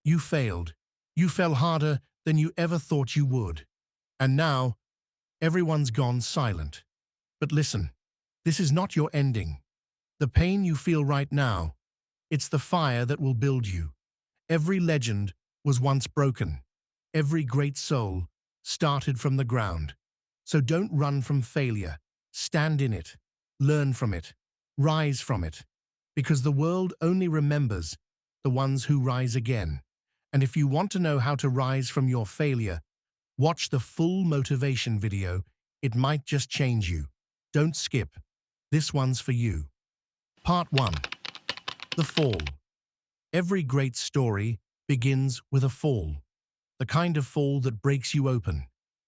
You failed. You fell harder than you ever thought you would. And now, everyone's gone silent. But listen, this is not your ending. The pain you feel right now, it's the fire that will build you. Every legend was once broken. Every great soul started from the ground. So don't run from failure. Stand in it. Learn from it. Rise from it. Because the world only remembers the ones who rise again. And if you want to know how to rise from your failure, watch the full motivation video. It might just change you. Don't skip. This one's for you. Part 1. The Fall. Every great story begins with a fall. The kind of fall that breaks you open.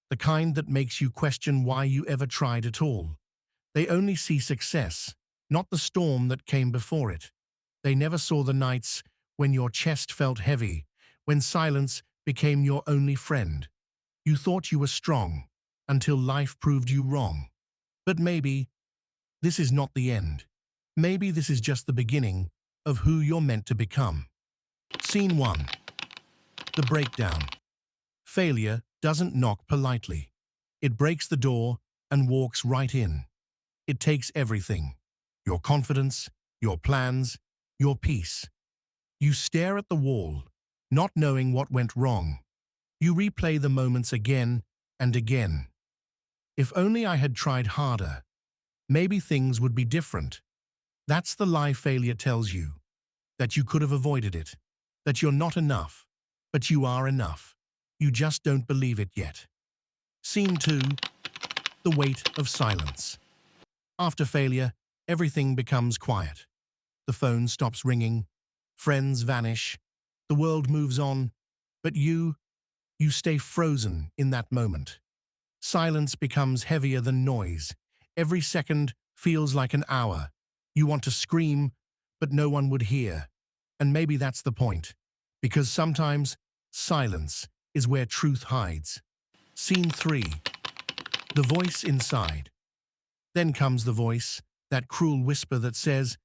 The kind that makes you question why you ever tried at all. They only see success, not the storm that came before it. They never saw the nights when your chest felt heavy, when silence became your only friend. You thought you were strong until life proved you wrong. But maybe this is not the end. Maybe this is just the beginning of who you're meant to become. Scene 1. The Breakdown. Failure doesn't knock politely. It breaks the door and walks right in. It takes everything. Your confidence, your plans, your peace. You stare at the wall, not knowing what went wrong. You replay the moments again and again. If only I had tried harder, maybe things would be different. That's the lie failure tells you. That you could have avoided it. That you're not enough. But you are enough. You just don't believe it yet. Scene 2. The Weight of Silence. After failure, everything becomes quiet. The phone stops ringing. Friends vanish. The world moves on. But you stay frozen in that moment. Silence becomes heavier than noise. Every second feels like an hour. You want to scream, but no one would hear. And maybe that's the point. Because sometimes silence is where truth hides. Scene 3. The Voice Inside. Then comes the voice, that cruel whisper that says,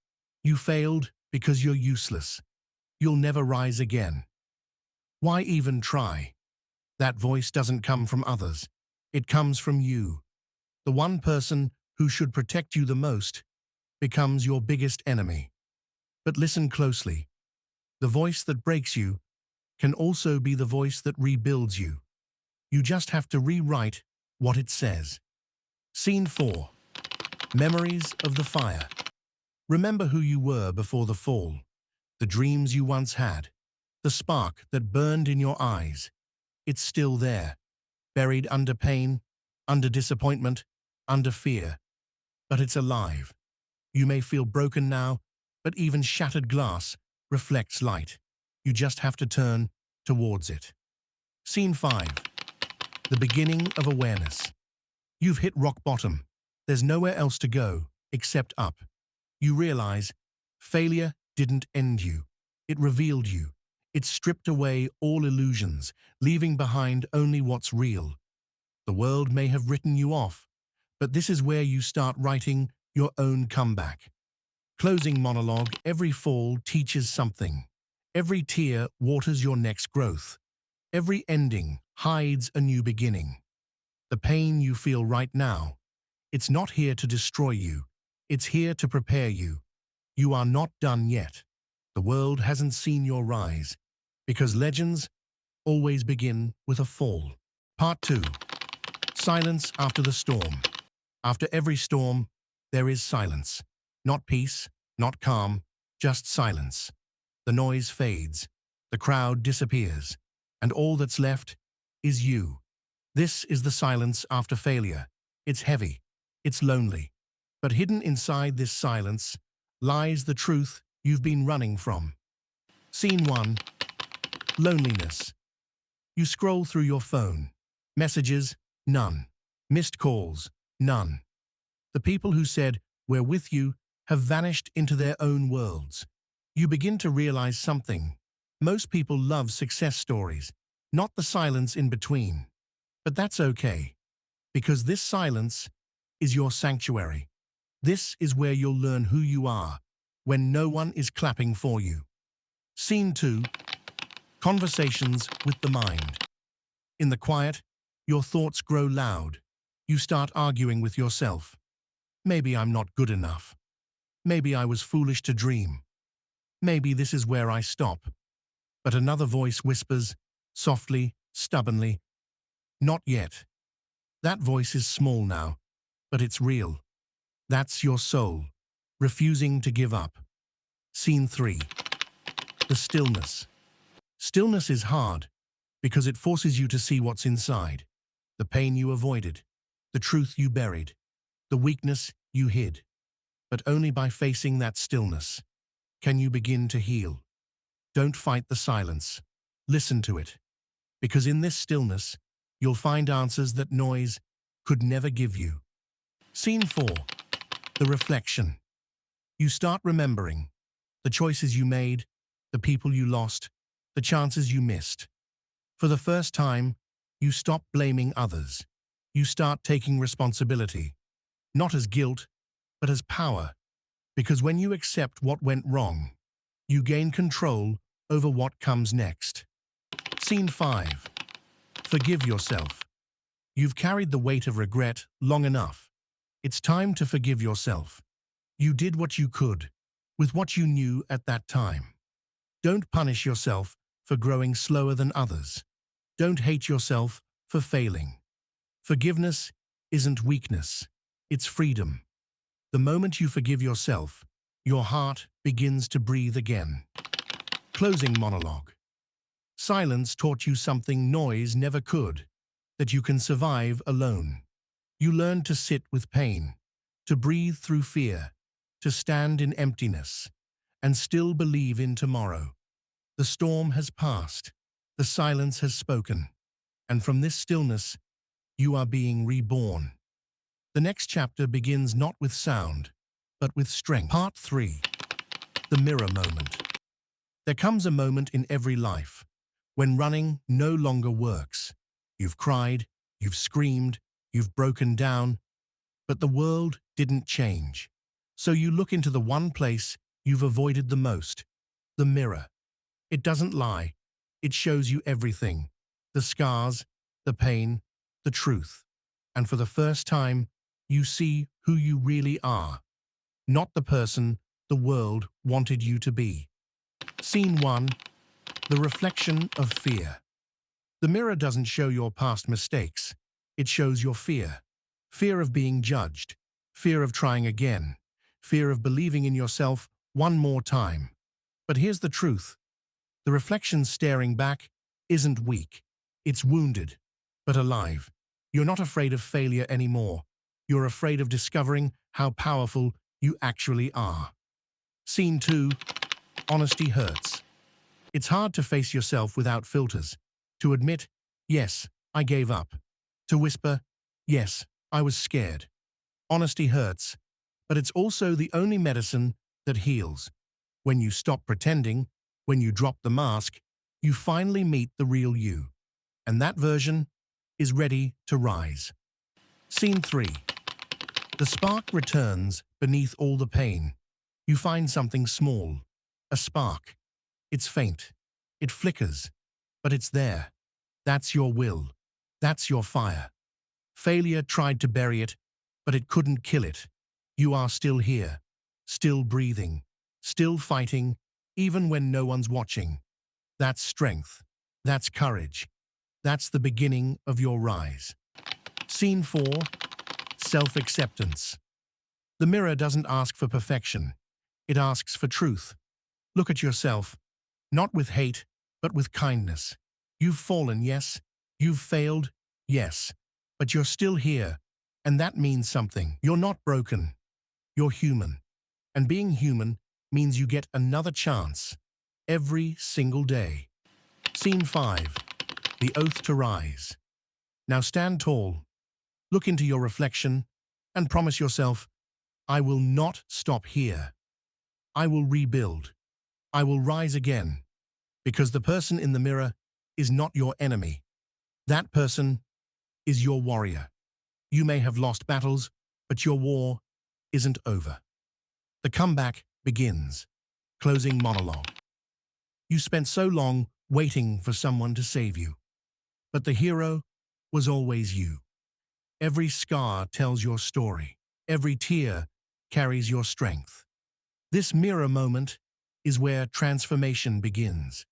"You failed because you're useless. You'll never rise again. Why even try?" That voice doesn't come from others. It comes from you. The one person who should protect you the most becomes your biggest enemy. But listen closely. The voice that breaks you can also be the voice that rebuilds you. You just have to rewrite what it says. Scene 4. Memories of the Fire. Remember who you were before the fall. The dreams you once had. The spark that burned in your eyes. It's still there. Buried under pain, under disappointment, under fear. But it's alive. You may feel broken now, but even shattered glass reflects light. You just have to turn towards it. Scene 5. The Beginning of Awareness. You've hit rock bottom. There's nowhere else to go except up. You realize failure didn't end you. It revealed you. It stripped away all illusions, leaving behind only what's real. The world may have written you off, but this is where you start writing your own comeback. Closing monologue. Every fall teaches something. Every tear waters your next growth. Every ending hides a new beginning. The pain you feel right now, it's not here to destroy you. It's here to prepare you. You are not done yet. The world hasn't seen your rise, because legends always begin with a fall. Part 2. Silence after the storm. After every storm, there is silence. Not peace, not calm, just silence. The noise fades, the crowd disappears, and all that's left is you. This is the silence after failure. It's heavy, it's lonely. But hidden inside this silence lies the truth you've been running from. Scene 1. Loneliness. You scroll through your phone. Messages, none. Missed calls, none. The people who said, "We're with you," have vanished into their own worlds. You begin to realize something. Most people love success stories, not the silence in between. But that's okay, because this silence is your sanctuary. This is where you'll learn who you are when no one is clapping for you. Scene 2. Conversations with the mind. In the quiet, your thoughts grow loud. You start arguing with yourself. Maybe I'm not good enough. Maybe I was foolish to dream. Maybe this is where I stop. But another voice whispers, softly, stubbornly, "Not yet." That voice is small now, but it's real. That's your soul, refusing to give up. Scene 3. The stillness. Stillness is hard because it forces you to see what's inside. The pain you avoided, the truth you buried, the weakness you hid. But only by facing that stillness can you begin to heal. Don't fight the silence. Listen to it. Because in this stillness, you'll find answers that noise could never give you. Scene 4. The reflection. You start remembering the choices you made, the people you lost, the chances you missed. For the first time, you stop blaming others. You start taking responsibility, not as guilt, but as power. Because when you accept what went wrong, you gain control over what comes next. Scene 5. Forgive yourself. You've carried the weight of regret long enough. It's time to forgive yourself. You did what you could, with what you knew at that time. Don't punish yourself for growing slower than others. Don't hate yourself for failing. Forgiveness isn't weakness, it's freedom. The moment you forgive yourself, your heart begins to breathe again. Closing monologue. Silence taught you something noise never could, that you can survive alone. You learned to sit with pain, to breathe through fear, to stand in emptiness, and still believe in tomorrow. The storm has passed, the silence has spoken, and from this stillness, you are being reborn. The next chapter begins not with sound, but with strength. Part 3. The mirror moment. There comes a moment in every life when running no longer works. You've cried, you've screamed, you've broken down, but the world didn't change. So you look into the one place you've avoided the most, the mirror. It doesn't lie. It shows you everything, the scars, the pain, the truth. And for the first time, you see who you really are, not the person the world wanted you to be. Scene 1. The reflection of fear. The mirror doesn't show your past mistakes. It shows your fear. Fear of being judged. Fear of trying again. Fear of believing in yourself one more time. But here's the truth. The reflection staring back isn't weak. It's wounded, but alive. You're not afraid of failure anymore. You're afraid of discovering how powerful you actually are. Scene 2. Honesty hurts. It's hard to face yourself without filters. To admit, yes, I gave up. To whisper, yes, I was scared. Honesty hurts, but it's also the only medicine that heals. When you stop pretending, when you drop the mask, you finally meet the real you. And that version is ready to rise. Scene 3. The spark returns beneath all the pain. You find something small, a spark. It's faint. It flickers, but it's there. That's your will. That's your fire. Failure tried to bury it, but it couldn't kill it. You are still here, still breathing, still fighting, even when no one's watching. That's strength. That's courage. That's the beginning of your rise. Scene 4. Self-acceptance. The mirror doesn't ask for perfection. It asks for truth. Look at yourself, not with hate, but with kindness. You've fallen, yes. You've failed, yes. But you're still here, and that means something. You're not broken. You're human. And being human means you get another chance every single day. Scene 5. The oath to rise. Now stand tall. Look into your reflection and promise yourself, I will not stop here. I will rebuild. I will rise again. Because the person in the mirror is not your enemy. That person is your warrior. You may have lost battles, but your war isn't over. The comeback begins. Closing monologue. You spent so long waiting for someone to save you. But the hero was always you. Every scar tells your story. Every tear carries your strength. This mirror moment is where transformation begins,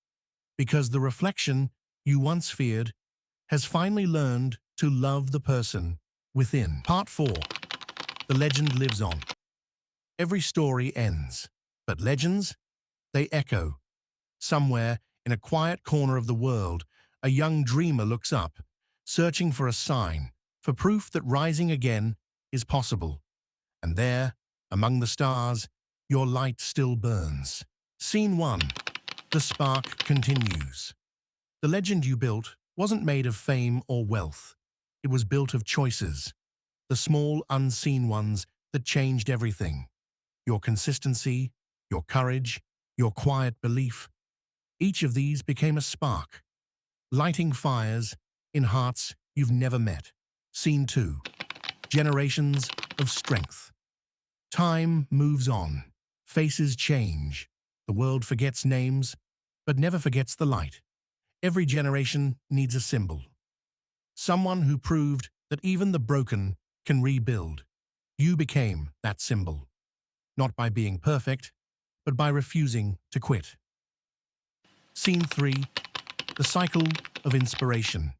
because the reflection you once feared has finally learned to love the person within. Part 4. The legend lives on. Every story ends, but legends, they echo. Somewhere in a quiet corner of the world, a young dreamer looks up, searching for a sign, for proof that rising again is possible. And there, among the stars, your light still burns. Scene 1. The spark continues. The legend you built wasn't made of fame or wealth. It was built of choices, the small, unseen ones that changed everything. Your consistency, your courage, your quiet belief. Each of these became a spark, lighting fires in hearts you've never met. Scene 2. Generations of strength. Time moves on. Faces change. The world forgets names, but never forgets the light. Every generation needs a symbol. Someone who proved that even the broken can rebuild. You became that symbol. Not by being perfect, but by refusing to quit. Scene 3. The cycle of inspiration.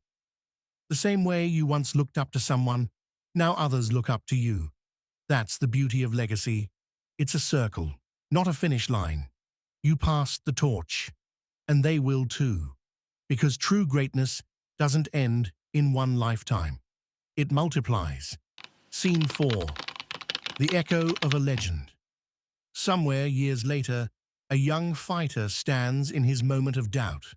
The same way you once looked up to someone, now others look up to you. That's the beauty of legacy. It's a circle, not a finish line. You passed the torch, and they will too. Because true greatness doesn't end in one lifetime. It multiplies. Scene 4. The echo of a legend. Somewhere years later, a young fighter stands in his moment of doubt.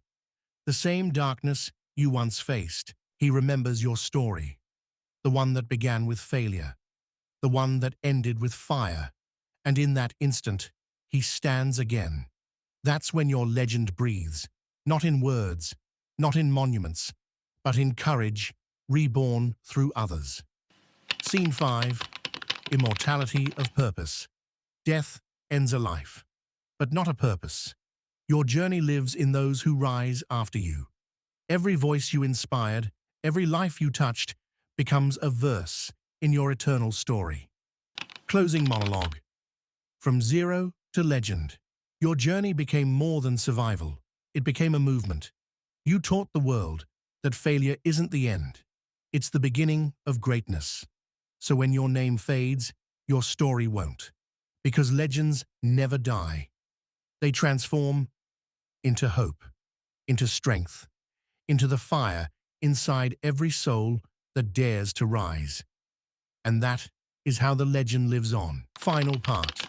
The same darkness you once faced. He remembers your story. The one that began with failure. The one that ended with fire. And in that instant, he stands again. That's when your legend breathes. Not in words, not in monuments, but in courage, reborn through others. Scene 5. Immortality of Purpose. Death ends a life, but not a purpose. Your journey lives in those who rise after you. Every voice you inspired, every life you touched, becomes a verse in your eternal story. Closing monologue. From zero to legend, your journey became more than survival. It became a movement. You taught the world that failure isn't the end. It's the beginning of greatness. So when your name fades, your story won't. Because legends never die. They transform into hope, into strength, into the fire inside every soul that dares to rise. And that is how the legend lives on. Final part.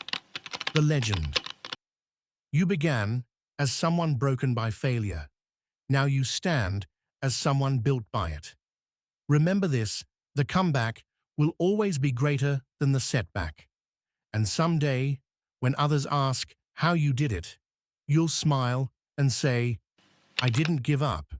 The legend. You began as someone broken by failure. Now you stand as someone built by it. Remember this, the comeback will always be greater than the setback. And someday, when others ask how you did it, you'll smile and say, I didn't give up.